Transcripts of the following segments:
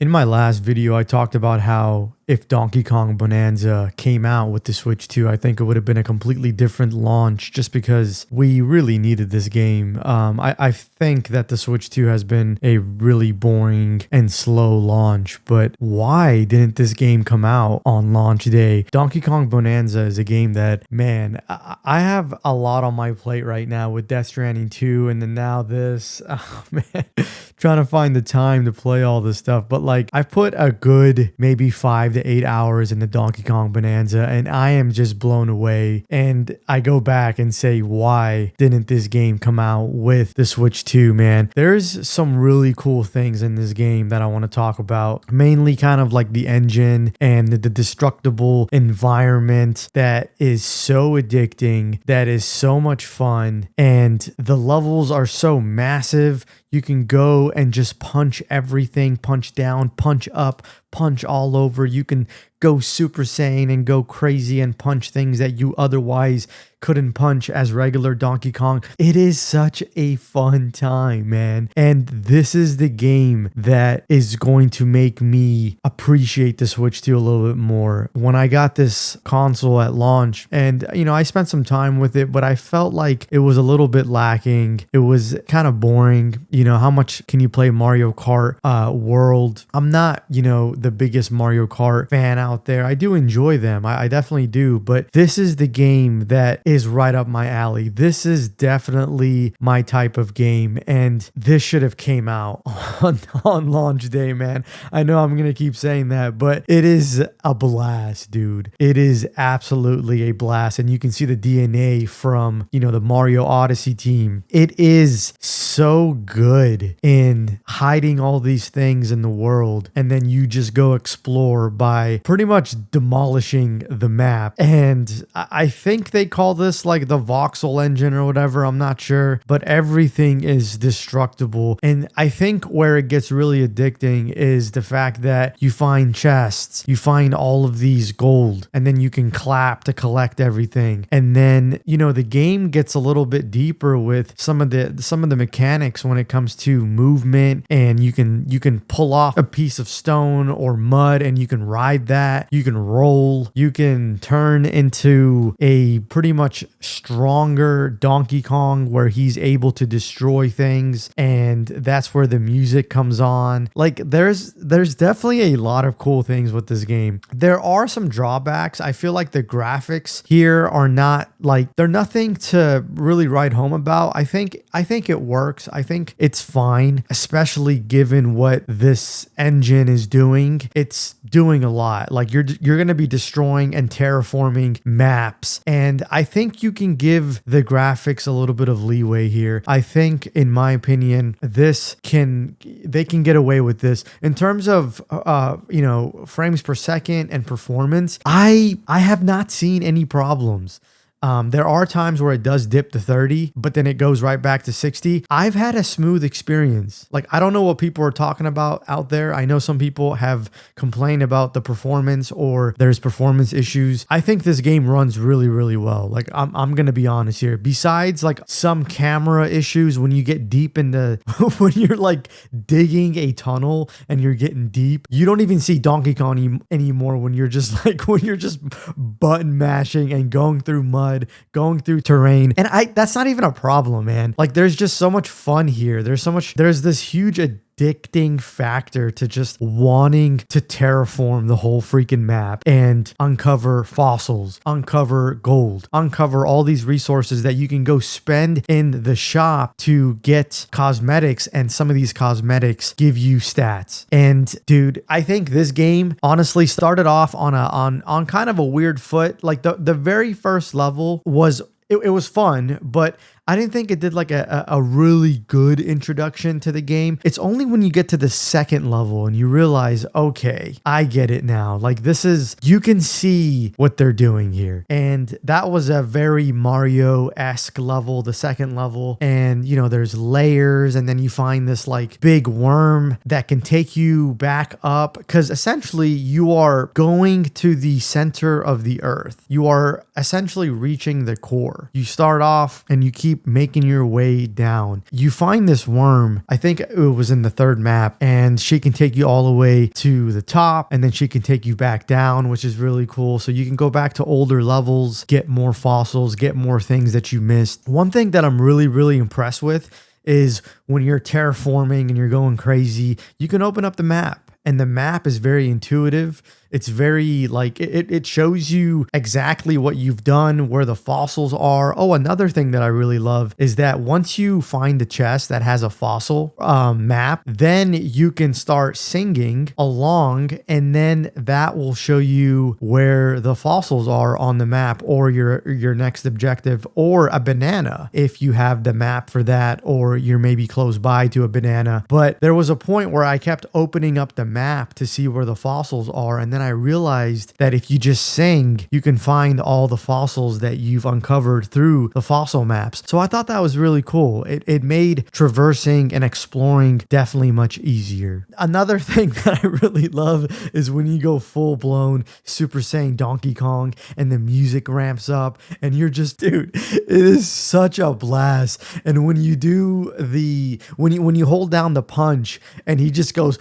In my last video, I talked about how if Donkey Kong Bonanza came out with the Switch 2, I think it would have been a completely different launch just because we really needed this game. I think that the Switch 2 has been a really boring and slow launch, but why didn't this game come out on launch day? Donkey Kong Bonanza is a game that, man, I have a lot on my plate right now with Death Stranding 2 and then now this. Oh, man, trying to find the time to play all this stuff. But like, I put a good maybe 5 to 8 hours in the Donkey Kong Bonanza and I am just blown away. And I go back and say, why didn't this game come out with the Switch 2, man? There's some really cool things in this game that I want to talk about. Mainly kind of like the engine and the destructible environment that is so addicting, that is so much fun. And the levels are so massive. You can go and just punch everything, punch down, punch up, punch all over. You can go Super Saiyan and go crazy and punch things that you otherwise couldn't punch as regular Donkey Kong. It is such a fun time, man. And this is the game that is going to make me appreciate the Switch 2 a little bit more. When I got this console at launch, and I spent some time with it, but I felt like it was a little bit lacking. It was kind of boring. How much can you play Mario Kart World? I'm not, the biggest Mario Kart fan out there. I do enjoy them. I definitely do. But this is the game that is right up my alley. This is definitely my type of game. And this should have came out on launch day, man. I know I'm going to keep saying that, but it is a blast, dude. It is absolutely a blast. And you can see the DNA from, the Mario Odyssey team. It is so good in hiding all these things in the world. And then you just go explore by pretty much demolishing the map. And I think they call this like the voxel engine or whatever. I'm not sure, but everything is destructible. And I think where it gets really addicting is the fact that you find chests, you find all of these gold, and then you can clap to collect everything. And then, the game gets a little bit deeper with some of the mechanics when it comes to movement, and you can pull off a piece of stone or mud and you can ride that. You can roll, you can turn into a pretty much stronger Donkey Kong where he's able to destroy things, and that's where the music comes on. Like there's definitely a lot of cool things with this game. There are some drawbacks. I feel like the graphics here are not like, they're nothing to really write home about. I think it works. I think it's fine, especially given what this engine is doing. It's doing a lot. Like you're going to be destroying and terraforming maps. And I think you can give the graphics a little bit of leeway here. I think, in my opinion, they can get away with this in terms of, frames per second and performance. I have not seen any problems. There are times where it does dip to 30, but then it goes right back to 60. I've had a smooth experience. Like, I don't know what people are talking about out there. I know some people have complained about the performance or there's performance issues. I think this game runs really, really well. Like, I'm going to be honest here. Besides like some camera issues when you get deep into, when you're like digging a tunnel and you're getting deep, you don't even see Donkey Kong anymore when you're just button mashing and going through mud, going through terrain. And that's not even a problem, man. Like there's just so much fun here. There's this huge addicting factor to just wanting to terraform the whole freaking map and uncover fossils, uncover gold, uncover all these resources that you can go spend in the shop to get cosmetics, and some of these cosmetics give you stats. And dude, I think this game honestly started off on kind of a weird foot. Like the very first level was it was fun, but I didn't think it did like a really good introduction to the game. It's only when you get to the second level and you realize, okay, I get it now. Like you can see what they're doing here. And that was a very Mario-esque level, the second level. And, there's layers, and then you find this like big worm that can take you back up, because essentially you are going to the center of the earth. You are essentially reaching the core. You start off and you keep keep making your way down. You find this worm, I think it was in the third map, and she can take you all the way to the top, and then she can take you back down, which is really cool. So you can go back to older levels, get more fossils, get more things that you missed. One thing that I'm really, really impressed with is when you're terraforming and you're going crazy, you can open up the map, and the map is very intuitive. It's very like it shows you exactly what you've done, where the fossils are. Oh, another thing that I really love is that once you find a chest that has a fossil map, then you can start singing along, and then that will show you where the fossils are on the map, or your next objective, or a banana if you have the map for that, or you're maybe close by to a banana. But there was a point where I kept opening up the map to see where the fossils are, and then I realized that if you just sing, you can find all the fossils that you've uncovered through the fossil maps. So I thought that was really cool. It made traversing and exploring definitely much easier. Another thing that I really love is when you go full blown Super Saiyan Donkey Kong and the music ramps up and you're just, dude, it is such a blast. And when you do when you hold down the punch and he just goes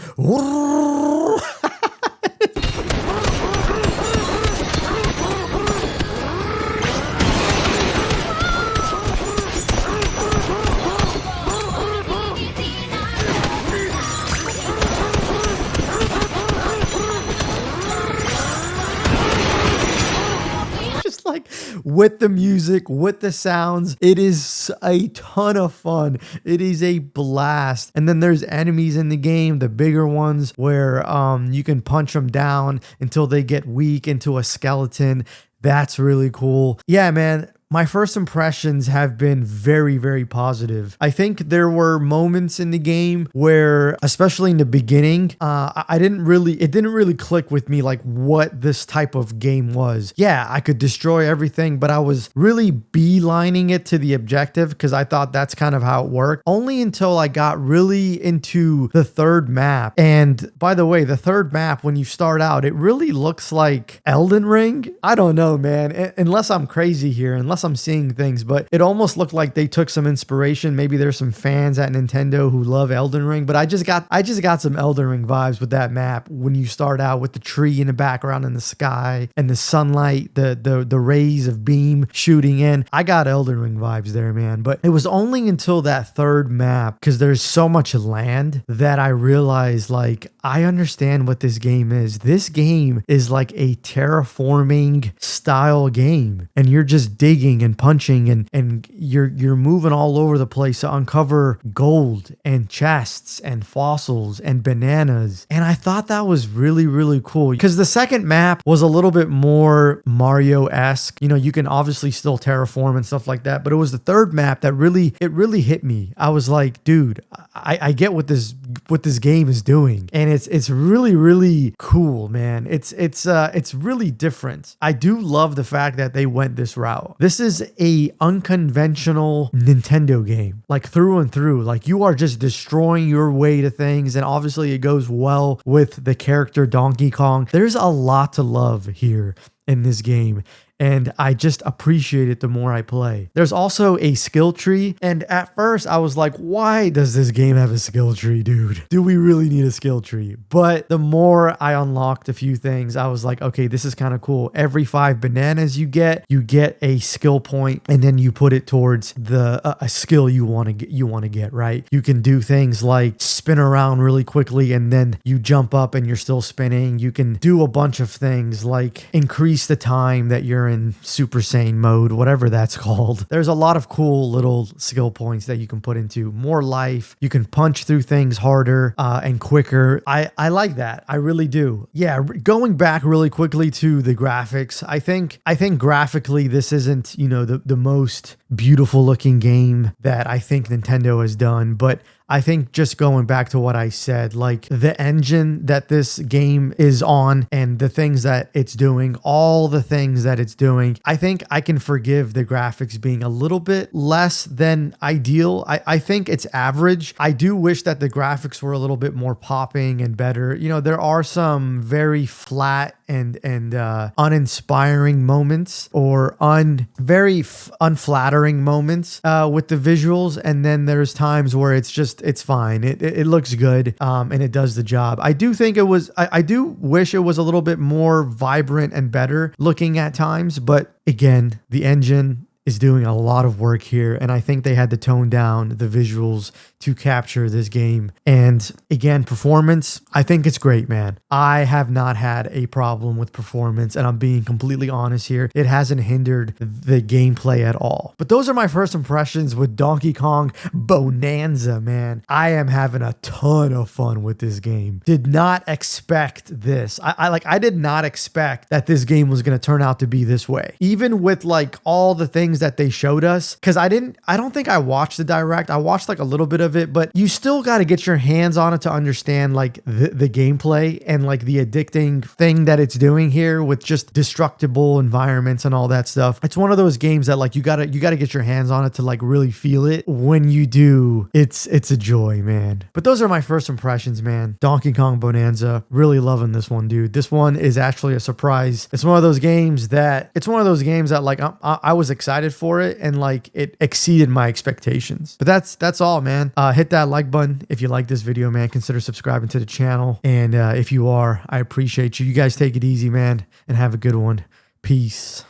like with the music, with the sounds, it is a ton of fun. It is a blast. And then there's enemies in the game, the bigger ones, where you can punch them down until they get weak into a skeleton. That's really cool. Yeah, man. My first impressions have been very, very positive. I think there were moments in the game where, especially in the beginning, it didn't really click with me like what this type of game was. Yeah, I could destroy everything, but I was really beelining it to the objective because I thought that's kind of how it worked. Only until I got really into the third map. And by the way, the third map, when you start out, it really looks like Elden Ring. I don't know, man, unless I'm crazy here, unless I'm seeing things, but it almost looked like they took some inspiration. Maybe there's some fans at Nintendo who love Elden Ring, but I just got some Elden Ring vibes with that map when you start out with the tree in the background in the sky and the sunlight, the rays of beam shooting in. I got Elden Ring vibes there, man. But it was only until that third map, because there's so much land, that I realized like I understand what this game is. This game is like a terraforming style game, and you're just digging and punching and you're moving all over the place to uncover gold and chests and fossils and bananas. And I thought that was really, really cool because the second map was a little bit more Mario-esque. You know, you can obviously still terraform and stuff like that, but it was the third map that really hit me. I was like, dude, I get what this game is doing, and it's really, really cool, man. It's really different. I do love the fact that they went this route. This is a unconventional Nintendo game, like through and through. Like you are just destroying your way to things, and obviously it goes well with the character Donkey Kong. There's a lot to love here in this game, and I just appreciate it the more I play. There's also a skill tree, and at first I was like, why does this game have a skill tree, dude? Do we really need a skill tree? But the more I unlocked a few things, I was like, okay, this is kind of cool. Every 5 bananas you get a skill point, and then you put it towards a skill you want to get, right? You can do things like spin around really quickly, and then you jump up and you're still spinning. You can do a bunch of things like increase the time that you're in Super Saiyan mode, whatever that's called. There's a lot of cool little skill points that you can put into more life. You can punch through things harder and quicker. I like that. I really do. Yeah, going back really quickly to the graphics, I think graphically this isn't, you know, the most beautiful looking game that I think Nintendo has done, but I think just going back to what I said, like the engine that this game is on and the things that it's doing, all the things that it's doing, I think I can forgive the graphics being a little bit less than ideal. I think it's average. I do wish that the graphics were a little bit more popping and better. You know, there are some very flat and uninspiring moments or very unflattering moments with the visuals, and then there's times where it's fine. It looks good and it does the job. I do think it was I do wish it was a little bit more vibrant and better looking at times, but again, the engine is doing a lot of work here, and I think they had to tone down the visuals to capture this game. And again, performance, I think it's great, man. I have not had a problem with performance, and I'm being completely honest here. It hasn't hindered the gameplay at all. But those are my first impressions with Donkey Kong Bonanza, man. I am having a ton of fun with this game. Did not expect this. I did not expect that this game was going to turn out to be this way. Even with like all the things that they showed us, because I don't think I watched the direct. I watched like a little bit of it, but you still got to get your hands on it to understand like the gameplay and like the addicting thing that it's doing here with just destructible environments and all that stuff. It's one of those games that like you gotta get your hands on it to like really feel it. When you do, it's a joy, man. But those are my first impressions, man. Donkey Kong Bonanza, really loving this one, dude. This one is actually a surprise. It's one of those games that like I was excited for it, and like it exceeded my expectations. But that's all, man. Hit that like button if you like this video, man. Consider subscribing to the channel, and if you are, I appreciate you. You guys take it easy, man, and have a good one. Peace.